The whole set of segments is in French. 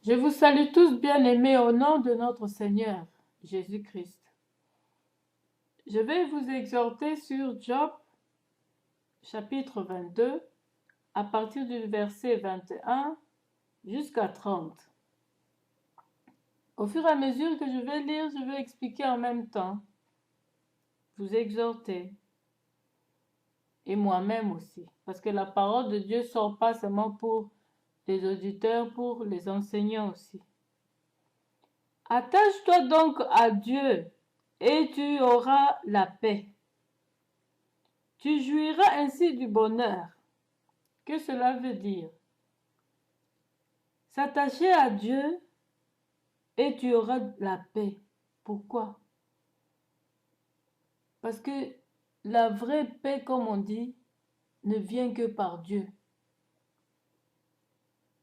Je vous salue tous bien-aimés au nom de notre Seigneur Jésus-Christ. Je vais vous exhorter sur Job chapitre 22 à partir du verset 21 jusqu'à 30. Au fur et à mesure que je vais lire, je vais expliquer en même temps, vous exhorter et moi-même aussi, parce que la parole de Dieu ne sort pas seulement pour les auditeurs, pour les enseignants aussi. Attache-toi donc à Dieu et tu auras la paix. Tu jouiras ainsi du bonheur. Que cela veut dire? S'attacher à Dieu et tu auras la paix. Pourquoi? Parce que la vraie paix, comme on dit, ne vient que par Dieu.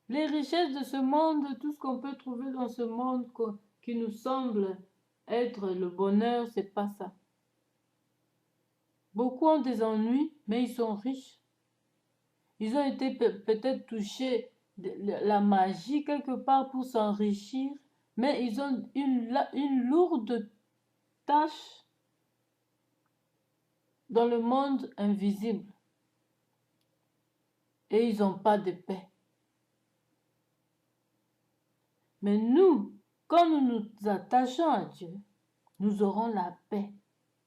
Les richesses de ce monde, tout ce qu'on peut trouver dans ce monde qui nous semble être le bonheur, c'est pas ça. Beaucoup ont des ennuis, mais ils sont riches. Ils ont été peut-être touchés de la magie quelque part pour s'enrichir, mais ils ont une lourde tâche dans le monde invisible. Et ils n'ont pas de paix. Mais nous, quand nous nous attachons à Dieu, nous aurons la paix.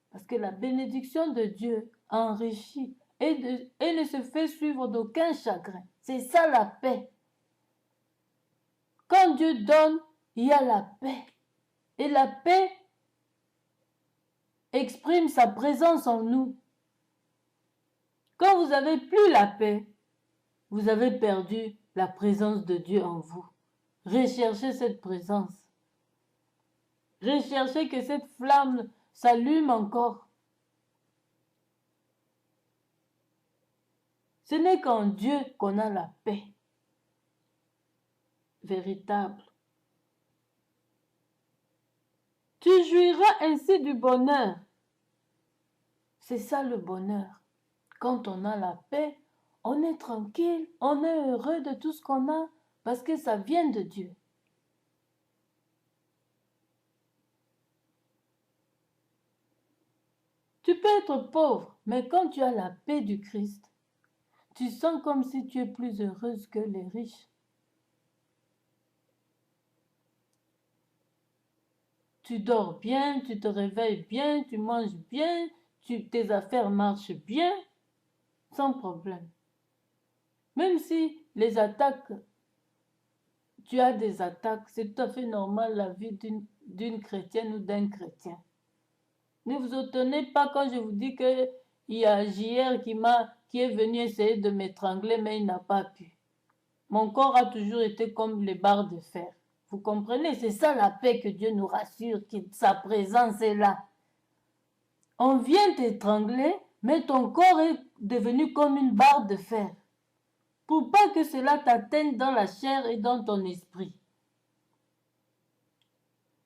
Parce que la bénédiction de Dieu enrichit et ne se fait suivre d'aucun chagrin. C'est ça la paix. Quand Dieu donne, il y a la paix. Et la paix exprime sa présence en nous. Quand vous n'avez plus la paix, vous avez perdu la présence de Dieu en vous. Recherchez cette présence. Recherchez que cette flamme s'allume encore. Ce n'est qu'en Dieu qu'on a la paix véritable. Tu jouiras ainsi du bonheur. C'est ça le bonheur. Quand on a la paix, on est tranquille, on est heureux de tout ce qu'on a parce que ça vient de Dieu. Tu peux être pauvre, mais quand tu as la paix du Christ, tu sens comme si tu es plus heureuse que les riches. Tu dors bien, tu te réveilles bien, tu manges bien, tes affaires marchent bien, sans problème. Même si les attaques, tu as des attaques, c'est tout à fait normal la vie d'une chrétienne ou d'un chrétien. Ne vous étonnez pas quand je vous dis qu'il y a JR qui est venu essayer de m'étrangler, mais il n'a pas pu. Mon corps a toujours été comme les barres de fer. Vous comprenez? C'est ça la paix que Dieu nous rassure, que sa présence est là. On vient t'étrangler, mais ton corps est devenu comme une barre de fer. Pour pas que cela t'atteigne dans la chair et dans ton esprit.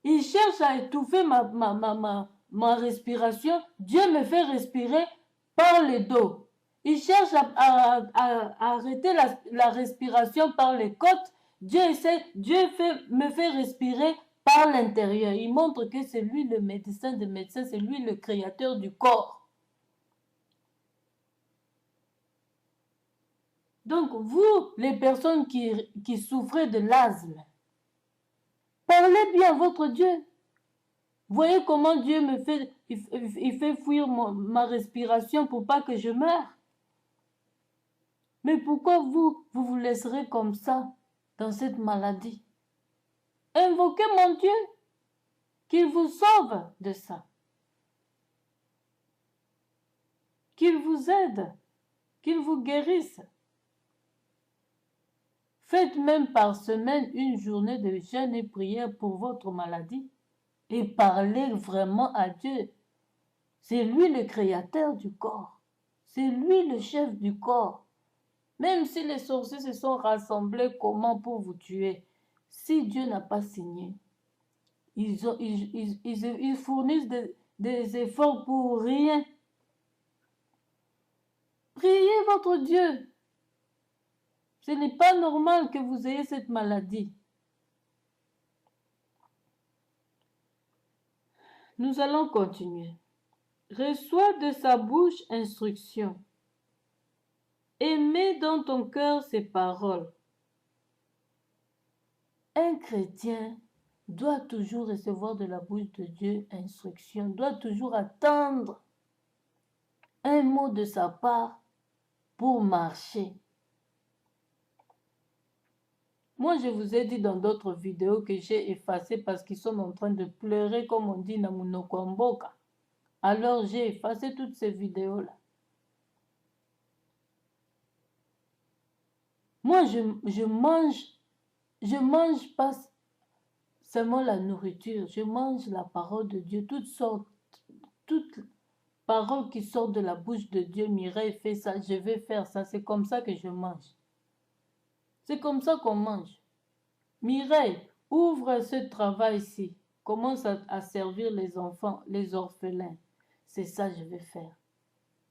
Il cherche à étouffer ma respiration. Dieu me fait respirer par le dos. Il cherche à arrêter la respiration par les côtes. Dieu me fait respirer par l'intérieur. Il montre que c'est lui le médecin des médecins, c'est lui le créateur du corps. Donc vous, les personnes qui souffrez de l'asthme, parlez bien à votre Dieu. Voyez comment Dieu me fait, il fait fuir ma respiration pour pas que je meure. Mais pourquoi vous laisserez comme ça dans cette maladie? Invoquez mon Dieu, qu'il vous sauve de ça. Qu'il vous aide, qu'il vous guérisse. Faites même par semaine une journée de jeûne et prière pour votre maladie. Et parlez vraiment à Dieu. C'est lui le créateur du corps. C'est lui le chef du corps. Même si les sorciers se sont rassemblés comment pour vous tuer, si Dieu n'a pas signé, ils fournissent des efforts pour rien. Priez votre Dieu. Ce n'est pas normal que vous ayez cette maladie. Nous allons continuer. Reçois de sa bouche instruction. Et mets dans ton cœur ses paroles. Un chrétien doit toujours recevoir de la bouche de Dieu instruction, doit toujours attendre un mot de sa part pour marcher. Moi, je vous ai dit dans d'autres vidéos que j'ai effacées parce qu'ils sont en train de pleurer, comme on dit, Namunokwamboka. Alors, j'ai effacé toutes ces vidéos-là. Moi, je mange pas seulement la nourriture, je mange la parole de Dieu, toutes paroles qui sortent de la bouche de Dieu. Mireille fait ça, je vais faire ça, c'est comme ça que je mange. C'est comme ça qu'on mange. Mireille, ouvre ce travail-ci, commence à servir les enfants, les orphelins. C'est ça que je vais faire.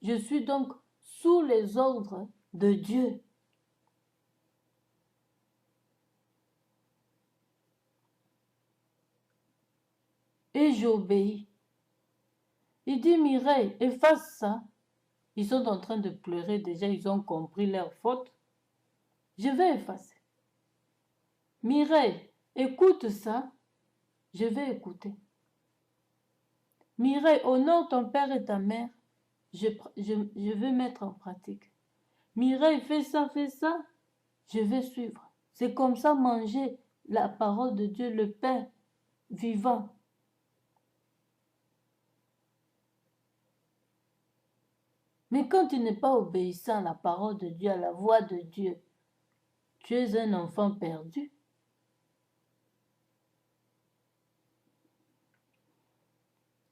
Je suis donc sous les ordres de Dieu. Et j'obéis. Il dit, Mireille, efface ça. Ils sont en train de pleurer déjà, ils ont compris leur faute. Je vais effacer. Mireille, écoute ça. Je vais écouter. Mireille, honore ton père et ta mère. Je vais mettre en pratique. Mireille, fais ça. Je vais suivre. C'est comme ça manger la parole de Dieu, le pain vivant. Mais quand tu n'es pas obéissant à la parole de Dieu, à la voix de Dieu, tu es un enfant perdu.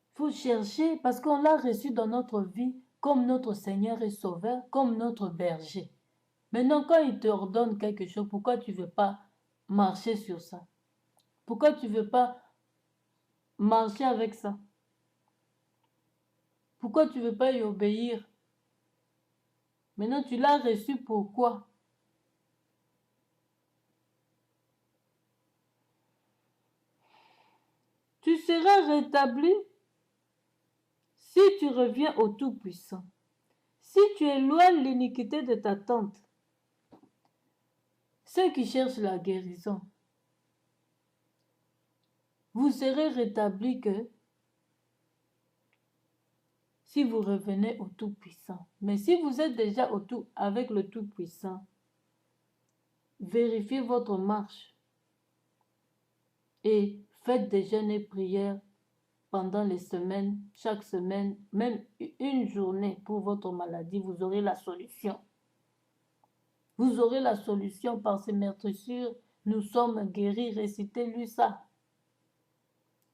Il faut chercher parce qu'on l'a reçu dans notre vie comme notre Seigneur et Sauveur, comme notre berger. Maintenant, quand il te ordonne quelque chose, pourquoi tu ne veux pas marcher sur ça? Pourquoi tu ne veux pas marcher avec ça? Pourquoi tu ne veux pas y obéir? Maintenant, tu l'as reçu pourquoi? Tu seras rétabli si tu reviens au Tout-Puissant. Si tu éloignes l'iniquité de ta tente, ceux qui cherchent la guérison, vous serez rétablis que si vous revenez au Tout-Puissant. Mais si vous êtes déjà avec le Tout-Puissant, vérifiez votre marche et faites des jeûnes et prières pendant les semaines, chaque semaine, même une journée pour votre maladie, vous aurez la solution. Vous aurez la solution par ces meurtrissures. Nous sommes guéris, récitez-lui ça.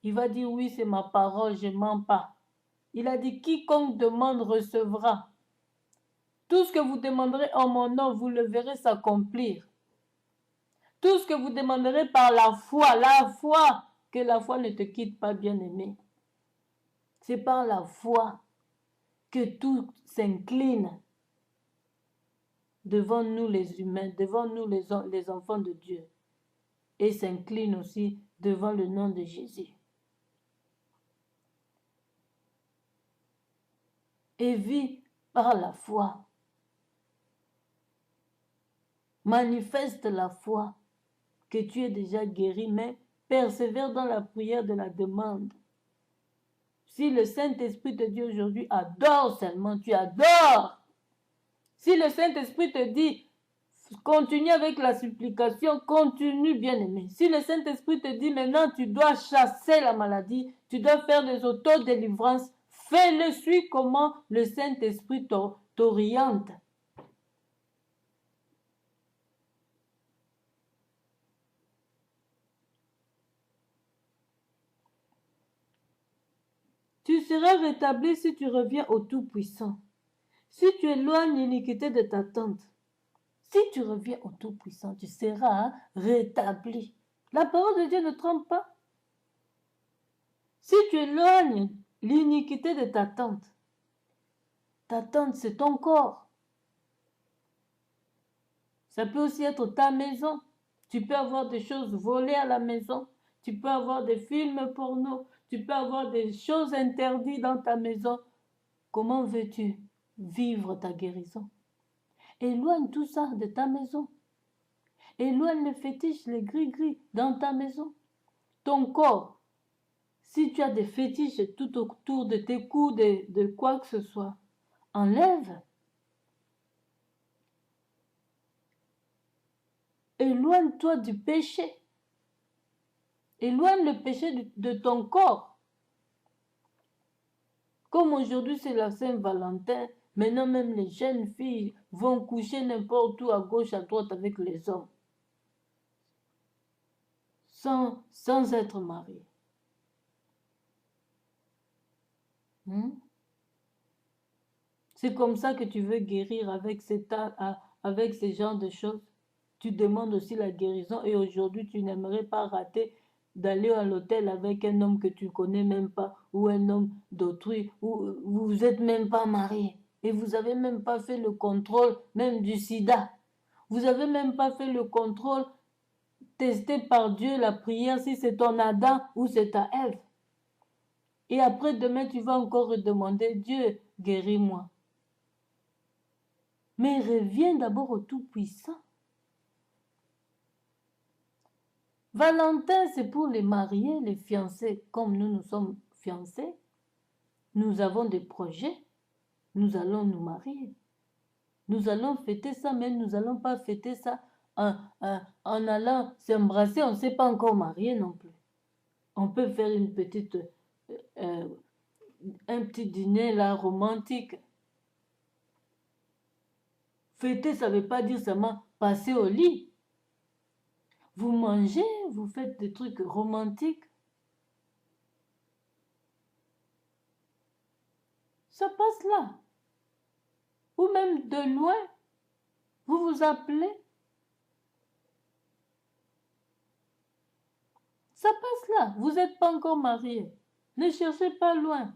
Il va dire oui, c'est ma parole, je ne mens pas. Il a dit quiconque demande recevra. Tout ce que vous demanderez en mon nom, vous le verrez s'accomplir. Tout ce que vous demanderez par la foi, que la foi ne te quitte pas, bien-aimé. C'est par la foi que tout s'incline devant nous les humains, devant nous les enfants de Dieu, et s'incline aussi devant le nom de Jésus. Et vis par la foi. Manifeste la foi que tu es déjà guéri, mais persévère dans la prière de la demande. Si le Saint-Esprit te dit aujourd'hui, adore seulement, tu adores. Si le Saint-Esprit te dit, continue avec la supplication, continue, bien-aimé. Si le Saint-Esprit te dit, maintenant, tu dois chasser la maladie, tu dois faire des autodélivrances, fais-le, suis comment le Saint-Esprit t'oriente. Tu seras rétabli si tu reviens au Tout-Puissant. Si tu éloignes l'iniquité de ta tente, si tu reviens au Tout-Puissant, tu seras rétabli. La parole de Dieu ne trompe pas. Si tu éloignes l'iniquité de ta tente c'est ton corps. Ça peut aussi être ta maison. Tu peux avoir des choses volées à la maison. Tu peux avoir des films porno. tu peux avoir des choses interdites dans ta maison. Comment veux-tu vivre ta guérison? Éloigne tout ça de ta maison. Éloigne les fétiches, les gris-gris dans ta maison. Ton corps, si tu as des fétiches tout autour de tes coups, de quoi que ce soit, enlève. Éloigne-toi du péché. Éloigne le péché de ton corps. Comme aujourd'hui c'est la Saint-Valentin, maintenant même les jeunes filles vont coucher n'importe où, à gauche, à droite avec les hommes. Sans être mariées. C'est comme ça que tu veux guérir avec ces genres de choses. Tu demandes aussi la guérison et aujourd'hui tu n'aimerais pas rater d'aller à l'hôtel avec un homme que tu ne connais même pas ou un homme d'autrui ou vous n'êtes même pas marié et vous n'avez même pas fait le contrôle même du sida. Vous n'avez même pas fait le contrôle testé par Dieu, la prière, si c'est ton Adam ou c'est ta Ève. Et après demain tu vas encore demander Dieu, guéris-moi. Mais reviens d'abord au Tout-Puissant. Valentin, c'est pour les mariés, les fiancés. Comme nous sommes fiancés, nous avons des projets. Nous allons nous marier. Nous allons fêter ça, mais nous n'allons pas fêter ça en allant s'embrasser. On ne s'est pas encore marié non plus. On peut faire un petit dîner là romantique. Fêter, ça ne veut pas dire seulement passer au lit. Vous mangez, vous faites des trucs romantiques. Ça passe là. Ou même de loin, vous vous appelez. Ça passe là. Vous n'êtes pas encore marié. Ne cherchez pas loin.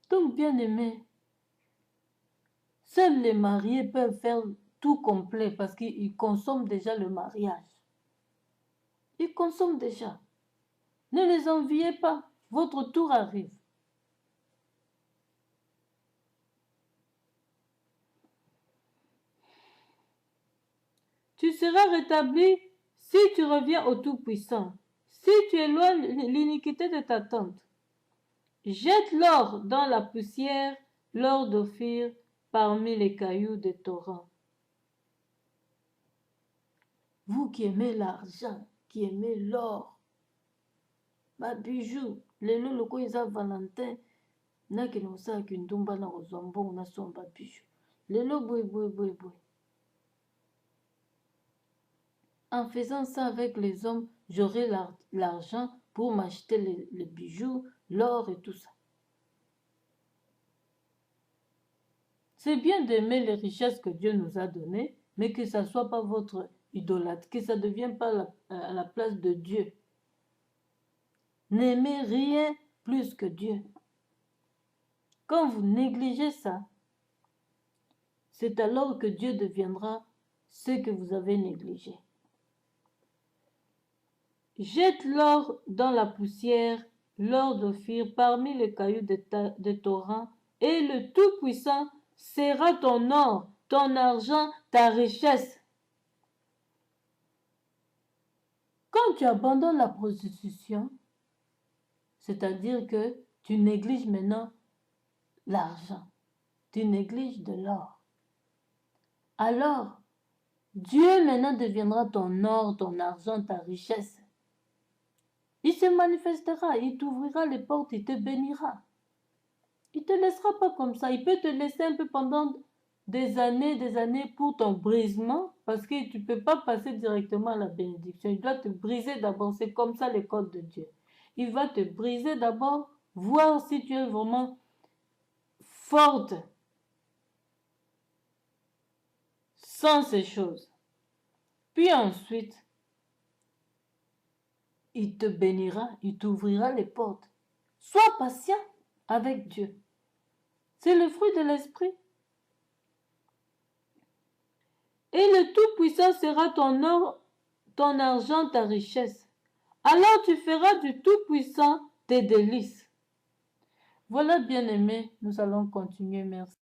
Donc, bien-aimés, seuls les mariés peuvent faire tout complet parce qu'ils consomment déjà le mariage. Ils consomment déjà. Ne les enviez pas. Votre tour arrive. Tu seras rétabli si tu reviens au Tout-Puissant, si tu éloignes l'iniquité de ta tante. Jette l'or dans la poussière, l'or d'Ophir, parmi les cailloux des torrents. Vous qui aimez l'argent, qui aimez l'or, ma bijou, lelo loko eza Valentin, nakende kosalaka ndumba na kozwa mbongo nasomba bijou. Lelo boye. En faisant ça avec les hommes, j'aurai l'argent pour m'acheter les bijoux, l'or et tout ça. C'est bien d'aimer les richesses que Dieu nous a données, mais que ça ne soit pas votre idolâtre, que ça ne devienne pas à la place de Dieu. N'aimez rien plus que Dieu. Quand vous négligez ça, c'est alors que Dieu deviendra ce que vous avez négligé. Jette l'or dans la poussière, l'or d'Ophir, parmi les cailloux de torrents, et le Tout-Puissant sera ton or, ton argent, ta richesse. Quand tu abandonnes la prostitution, c'est-à-dire que tu négliges maintenant l'argent, tu négliges de l'or. Alors, Dieu maintenant deviendra ton or, ton argent, ta richesse. Il se manifestera, il t'ouvrira les portes, il te bénira. Il ne te laissera pas comme ça. Il peut te laisser un peu pendant des années pour ton brisement, parce que tu ne peux pas passer directement à la bénédiction. Il doit te briser d'abord. C'est comme ça l'école de Dieu. Il va te briser d'abord, voir si tu es vraiment forte sans ces choses. Puis ensuite, il te bénira, il t'ouvrira les portes. Sois patient avec Dieu. C'est le fruit de l'esprit. Et le Tout-Puissant sera ton or, ton argent ta richesse. Alors tu feras du Tout-Puissant tes délices. Voilà, bien-aimés, nous allons continuer. Merci.